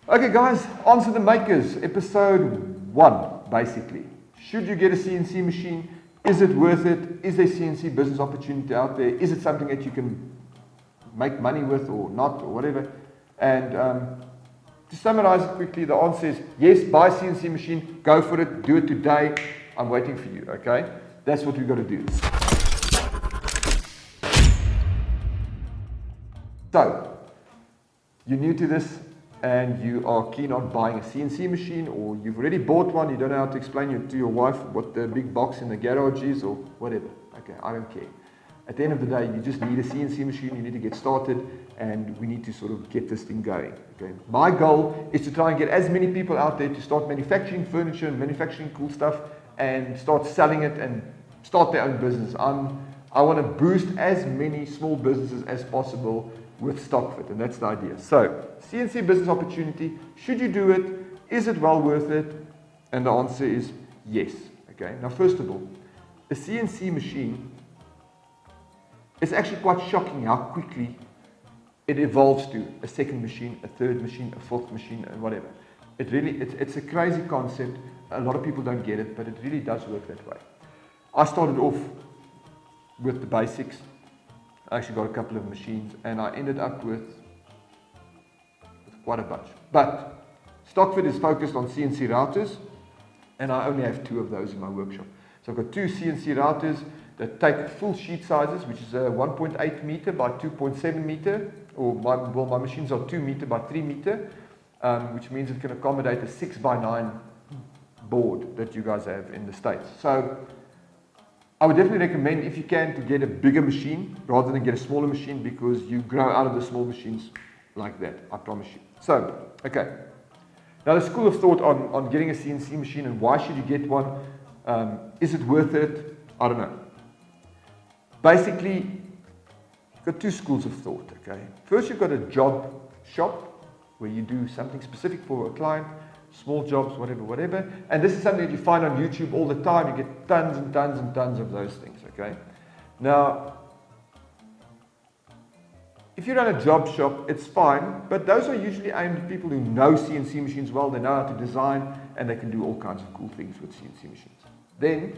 Okay guys, on to the makers, episode 1 basically. Should you get a CNC machine? Is it worth it? Is there CNC business opportunity out there? Is it something that you can make money with or not or whatever? And to summarize it quickly, the answer is yes, buy a CNC machine, go for it, do it today. I'm waiting for you, okay? That's what we've got to do. So, you're new to this and you are keen on buying a CNC machine, or you've already bought one, you don't know how to explain it to your wife what the big box in the garage is or whatever. Okay, I don't care. At the end of the day, you just need a CNC machine, you need to get started, and we need to sort of get this thing going. Okay. My goal is to try and get as many people out there to start manufacturing furniture and manufacturing cool stuff and start selling it and start their own business. I want to boost as many small businesses as possible with Stockfit, and that's the idea. So, CNC Business Opportunity, should you do it? Is it well worth it? And the answer is yes. Okay. Now, first of all, a CNC machine, it's actually quite shocking how quickly it evolves to a second machine, a third machine, a fourth machine, and whatever. It's a crazy concept. A lot of people don't get it, but it really does work that way. I started off with the basics. I actually got a couple of machines, and I ended up with quite a bunch. But Stockfit is focused on CNC routers, and I only have 2 of those in my workshop. So I've got 2 CNC routers that take full sheet sizes, which is a 1.8 meter by 2.7 meter, or my machines are 2 meter by 3 meter, which means it can accommodate a 6 by 9 board that you guys have in the States. So I would definitely recommend, if you can, to get a bigger machine rather than get a smaller machine, because you grow out of the small machines like that, I promise you. So, okay. Now the school of thought on getting a CNC machine and why should you get one, is it worth it? I don't know. Basically, you've got 2 schools of thought, okay? First, you've got a job shop where you do something specific for a client, small jobs, whatever. And this is something that you find on YouTube all the time. You get tons and tons and tons of those things, okay? Now, if you run a job shop, it's fine, but those are usually aimed at people who know CNC machines well, they know how to design, and they can do all kinds of cool things with CNC machines. Then,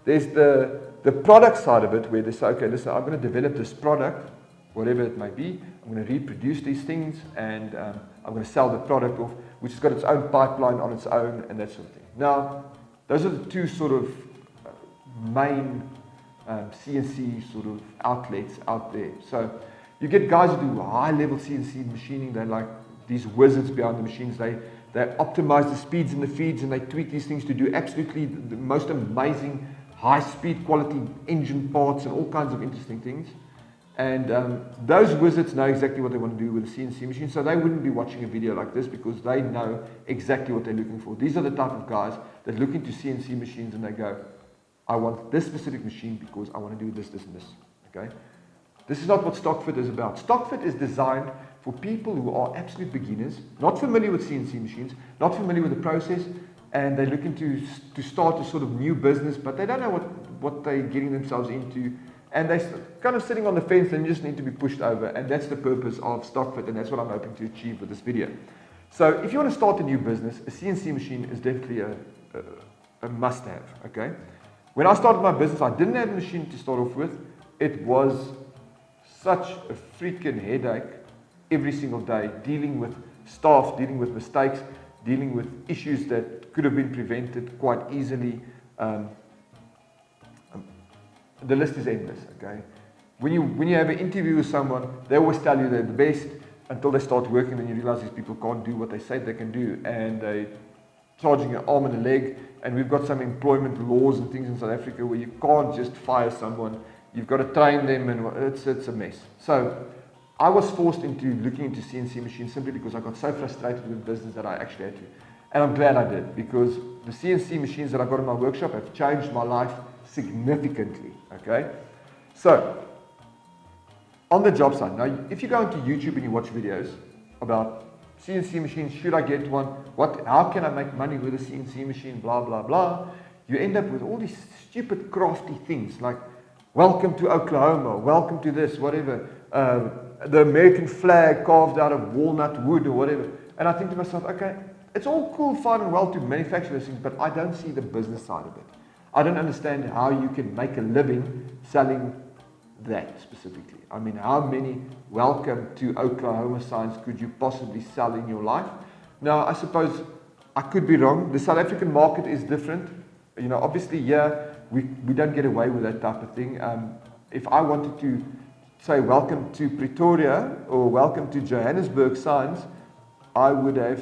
there's the product side of it, where they say, okay, listen, I'm going to develop this product, whatever it may be. I'm going to reproduce these things, and I'm going to sell the product off, which has got its own pipeline on its own, and that sort of thing. Now, those are the 2 sort of main CNC sort of outlets out there. So you get guys who do high-level CNC machining. They're like these wizards behind the machines. They optimize the speeds and the feeds, and they tweak these things to do absolutely the most amazing high-speed quality engine parts and all kinds of interesting things. And those wizards know exactly what they want to do with a CNC machine, so they wouldn't be watching a video like this because they know exactly what they're looking for. These are the type of guys that look into CNC machines and they go, I want this specific machine because I want to do this, this, and this. Okay? This is not what Stockfit is about. Stockfit is designed for people who are absolute beginners, not familiar with CNC machines, not familiar with the process, and they're looking to start a sort of new business, but they don't know what they're getting themselves into. And they're kind of sitting on the fence and just need to be pushed over. And that's the purpose of Stockfit, and that's what I'm hoping to achieve with this video. So if you want to start a new business, a CNC machine is definitely a must-have, okay? When I started my business, I didn't have a machine to start off with. It was such a freaking headache every single day, dealing with staff, dealing with mistakes, dealing with issues that could have been prevented quite easily. The list is endless, okay? When you have an interview with someone, they always tell you they're the best until they start working, then you realize these people can't do what they say they can do, and they're charging an arm and a leg, and we've got some employment laws and things in South Africa where you can't just fire someone. You've got to train them, and it's a mess. So I was forced into looking into CNC machines simply because I got so frustrated with business that I actually had to. And I'm glad I did, because the CNC machines that I got in my workshop have changed my life significantly, okay? So, on the job side, now if you go into YouTube and you watch videos about CNC machines, should I get one? How can I make money with a CNC machine? Blah, blah, blah. You end up with all these stupid crafty things like, welcome to Oklahoma, welcome to this, whatever. The American flag carved out of walnut wood or whatever. And I think to myself, okay, it's all cool, fine and well to manufacture those things, but I don't see the business side of it. I don't understand how you can make a living selling that specifically. I mean, how many welcome to Oklahoma signs could you possibly sell in your life? Now, I suppose I could be wrong. The South African market is different. You know, obviously, we don't get away with that type of thing. If I wanted to say welcome to Pretoria or welcome to Johannesburg signs, I'd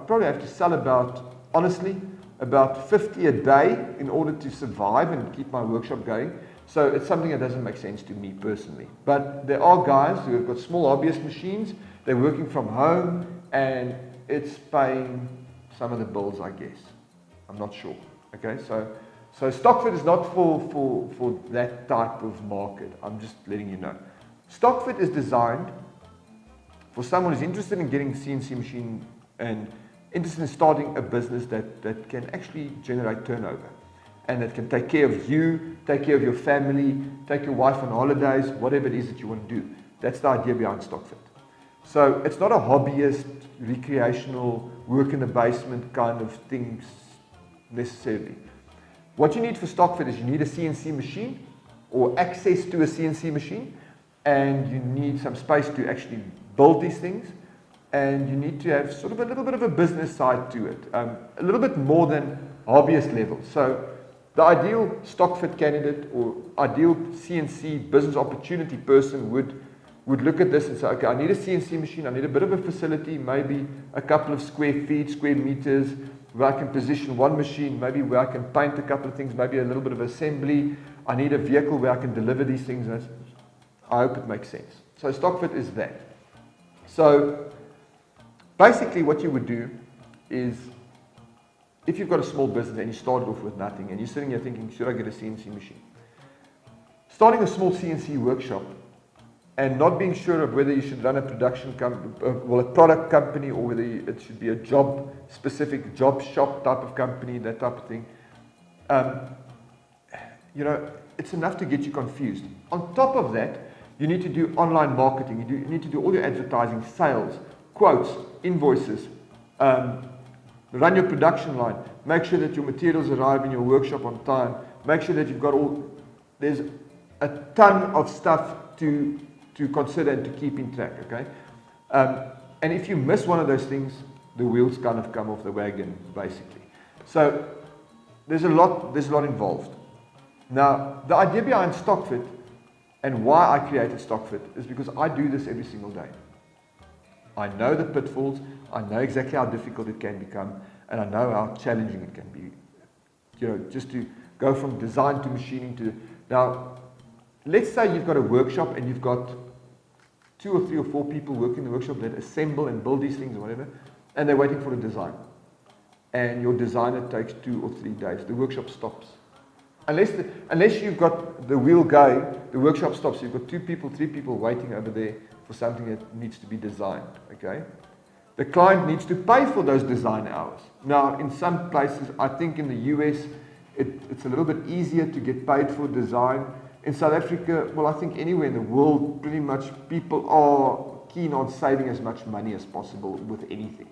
probably have to sell about 50 a day in order to survive and keep my workshop going. So it's something that doesn't make sense to me personally. But there are guys who have got small hobbyist machines, they're working from home, and it's paying some of the bills, I guess. I'm not sure. Okay, so Stockfit is not for that type of market. I'm just letting you know. Stockfit is designed for someone who's interested in getting a CNC machine and interested in starting a business that can actually generate turnover and that can take care of you, take care of your family, take your wife on holidays, whatever it is that you want to do. That's the idea behind Stockfit. So it's not a hobbyist, recreational, work in the basement kind of things necessarily. What you need for Stockfit is you need a CNC machine or access to a CNC machine, and you need some space to actually build these things, and you need to have sort of a little bit of a business side to it, a little bit more than hobbyist level. So the ideal Stockfit candidate or ideal CNC business opportunity person would look at this and say, okay, I need a CNC machine, I need a bit of a facility, maybe a couple of square meters, where I can position one machine, maybe where I can paint a couple of things, maybe a little bit of assembly. I need a vehicle where I can deliver these things. I hope it makes sense. So Stockfit is that. So basically what you would do is, if you've got a small business and you started off with nothing and you're sitting here thinking, should I get a CNC machine? Starting a small CNC workshop and not being sure of whether you should run a production company, a product company, or whether it should be a specific job shop type of company, that type of thing, it's enough to get you confused. On top of that, you need to do online marketing. You need to do all your advertising, sales, quotes, invoices, run your production line, make sure that your materials arrive in your workshop on time, make sure that you've got there's a ton of stuff to consider and to keep in track, okay? And if you miss one of those things, the wheels kind of come off the wagon, basically. So there's a lot involved. Now, the idea behind Stockfit and why I created Stockfit is because I do this every single day. I know the pitfalls, I know exactly how difficult it can become, and I know how challenging it can be. Just to go from design to machining to... Now, let's say you've got a workshop and you've got 2 or 3 or 4 people working in the workshop that assemble and build these things or whatever, and they're waiting for a design. And your designer takes 2 or 3 days. The workshop stops. Unless you've got the wheel going, the workshop stops. You've got 2 people, 3 people waiting over there for something that needs to be designed. Okay? The client needs to pay for those design hours. Now, in some places, I think in the US, it's a little bit easier to get paid for design. In South Africa, well, I think anywhere in the world, pretty much people are keen on saving as much money as possible with anything.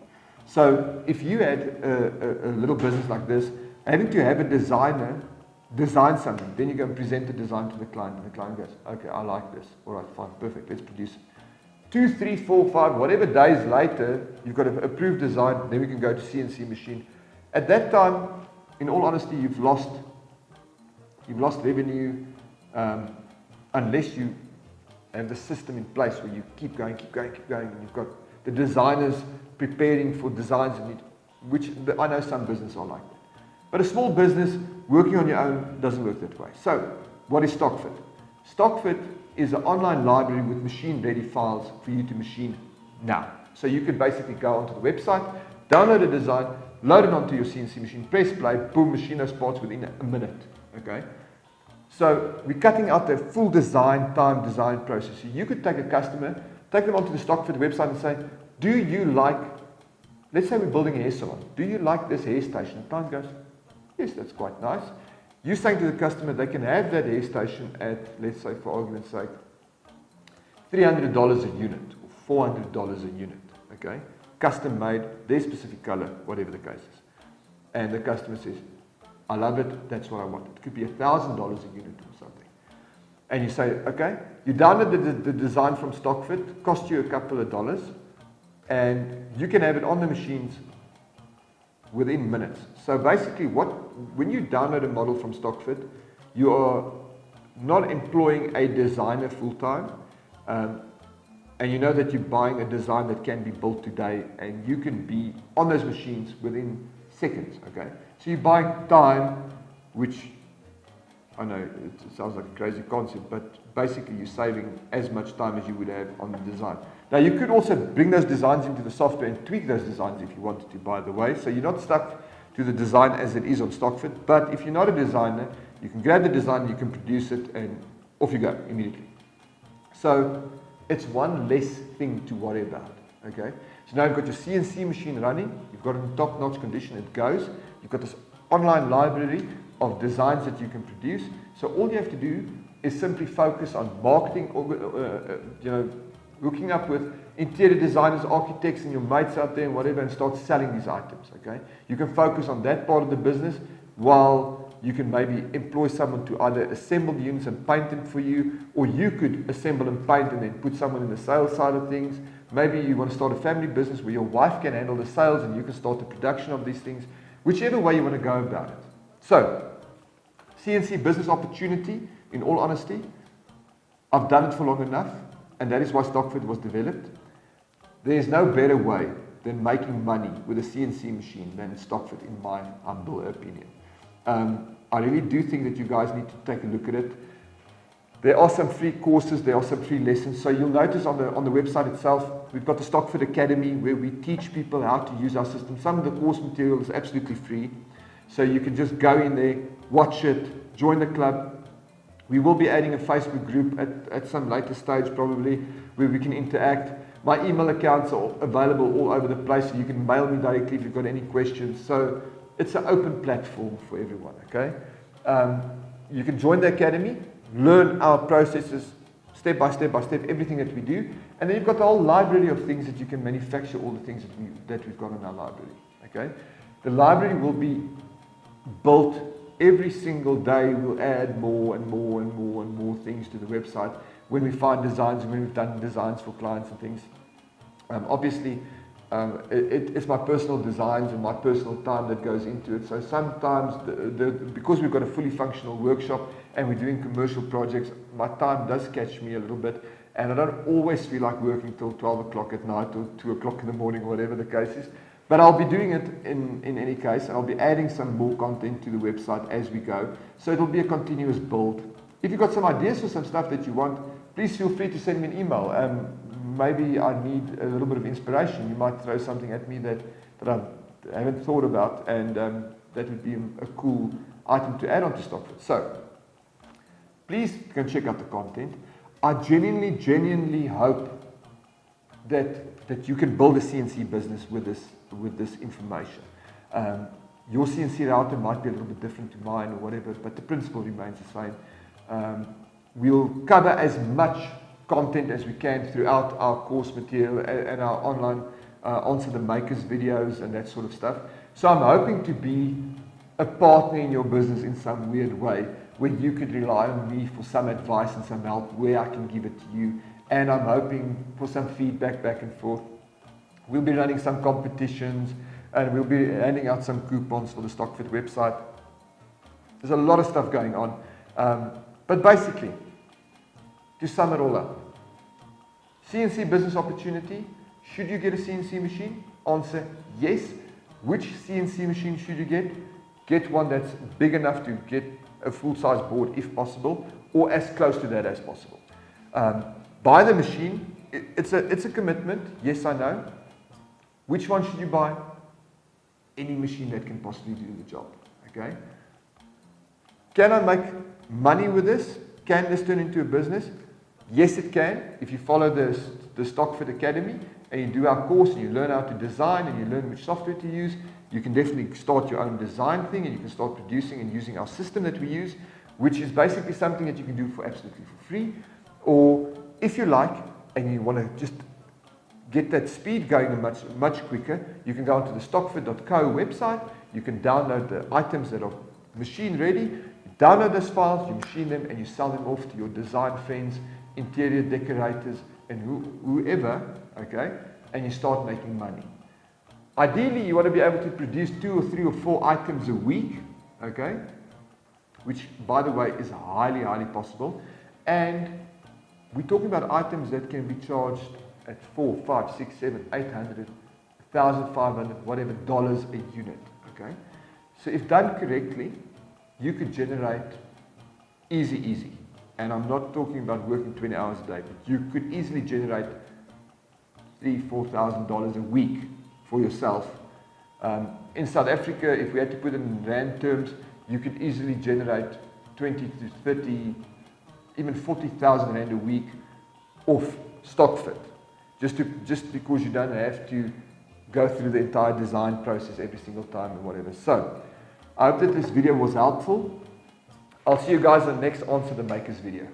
So if you had a little business like this, having to have a designer design something, then you go and present the design to the client, and the client goes, okay, I like this. All right, fine, perfect, let's produce it. 2, 3, 4, 5, whatever days later, you've got an approved design, then we can go to CNC machine. At that time, in all honesty, you've lost revenue, unless you have the system in place where you keep going, and you've got the designers preparing for designs, which I know some businesses are like that. But a small business working on your own doesn't work that way. So, what is Stockfit? Stockfit is an online library with machine-ready files for you to machine now. So you could basically go onto the website, download a design, load it onto your CNC machine, press play, boom, machine those parts within a minute. Okay? So we're cutting out the full design process. So you could take a customer, take them onto the Stockfit website and say, do you like, let's say we're building a hair salon, do you like this hair station? The client goes, yes, that's quite nice. You're saying to the customer they can have that hair station at, let's say for argument's sake, $300 a unit or $400 a unit. okay? Custom made, their specific color, whatever the case is. And the customer says, I love it, that's what I want. It could be $1,000 a unit or something. And you say, okay, you download the design from Stockfit, cost you a couple of dollars, and you can have it on the machines within minutes. So basically, when you download a model from Stockfit, you are not employing a designer full-time, and you know that you're buying a design that can be built today, and you can be on those machines within seconds, okay? So you're buying time, which, I know it sounds like a crazy concept, but basically you're saving as much time as you would have on the design. Now you could also bring those designs into the software and tweak those designs if you wanted to, by the way, so you're not stuck to the design as it is on Stockfit, but if you're not a designer, you can grab the design, you can produce it, and off you go immediately. So it's one less thing to worry about, okay? So now you've got your CNC machine running, you've got it in top-notch condition, it goes, you've got this online library of designs that you can produce, so all you have to do is simply focus on marketing, hooking up with interior designers, architects, and your mates out there and whatever, and start selling these items, okay? You can focus on that part of the business while you can maybe employ someone to either assemble the units and paint them for you, or you could assemble and paint and then put someone in the sales side of things. Maybe you want to start a family business where your wife can handle the sales and you can start the production of these things, whichever way you want to go about it. So, CNC Business Opportunity, in all honesty, I've done it for long enough, and that is why Stockfit was developed. There is no better way than making money with a CNC machine than Stockfit, in my humble opinion. I really do think that you guys need to take a look at it. There are some free courses, there are some free lessons. So you'll notice on the website itself, we've got the Stockfit Academy where we teach people how to use our system. Some of the course material is absolutely free. So you can just go in there, watch it, join the club. We will be adding a Facebook group at some later stage probably where we can interact. My email accounts are available all over the place, so you can mail me directly if you've got any questions. So it's an open platform for everyone, okay? You can join the academy, learn our processes step by step, everything that we do, and then you've got the whole library of things that you can manufacture, all the things that we've got in our library, okay? The library will be built every single day. We'll add more and more and more and more things to the website when we find designs, when we've done designs for clients and things. Obviously, it's my personal designs and my personal time that goes into it. So sometimes, because we've got a fully functional workshop and we're doing commercial projects, my time does catch me a little bit, and I don't always feel like working till 12 o'clock at night or 2 o'clock in the morning, whatever the case is. But I'll be doing it in any case, and I'll be adding some more content to the website as we go. So it'll be a continuous build. If you've got some ideas for some stuff that you want, please feel free to send me an email. Maybe I need a little bit of inspiration. You might throw something at me that I haven't thought about, and that would be a cool item to add onto Stockfit. So, please go check out the content. I genuinely hope that you can build a CNC business with this information. Your CNC router might be a little bit different to mine or whatever, but the principle remains the same. We'll cover as much content as we can throughout our course material and our online Answer the Makers videos and that sort of stuff. So I'm hoping to be a partner in your business in some weird way, where you could rely on me for some advice and some help, where I can give it to you. And I'm hoping for some feedback back and forth. We'll be running some competitions, and we'll be handing out some coupons for the Stockfit website. There's a lot of stuff going on. But basically, to sum it all up, CNC Business Opportunity, should you get a CNC machine? Answer, yes. Which CNC machine should you get? Get one that's big enough to get a full-size board if possible, or as close to that as possible. Buy the machine. It's a commitment, yes, I know. Which one should you buy? Any machine that can possibly do the job, okay? Can I make money with this? Can this turn into a business? Yes, it can. If you follow the Stockfit Academy and you do our course and you learn how to design and you learn which software to use, you can definitely start your own design thing, and you can start producing and using our system that we use, which is basically something that you can do for absolutely for free. Or if you like and you want to just get that speed going much quicker, you can go onto the stockfit.co website. You can download the items that are machine ready. You download those files, you machine them, and you sell them off to your design friends, interior decorators, and whoever, okay? And you start making money. Ideally, you want to be able to produce 2 or 3 or 4 items a week, okay? Which, by the way, is highly, highly possible. And we're talking about items that can be charged at 4, 5, 6, 7, 800, 1,500, whatever dollars a unit, okay? So if done correctly, you could generate easy. And I'm not talking about working 20 hours a day, but you could easily generate $3,000-4,000 a week for yourself. In South Africa, if we had to put it in rand terms, you could easily generate 20 to 30, even 40,000 rand a week off Stockfit, just because you don't have to go through the entire design process every single time and whatever. So, I hope that this video was helpful. I'll see you guys in the next Answer the Makers video.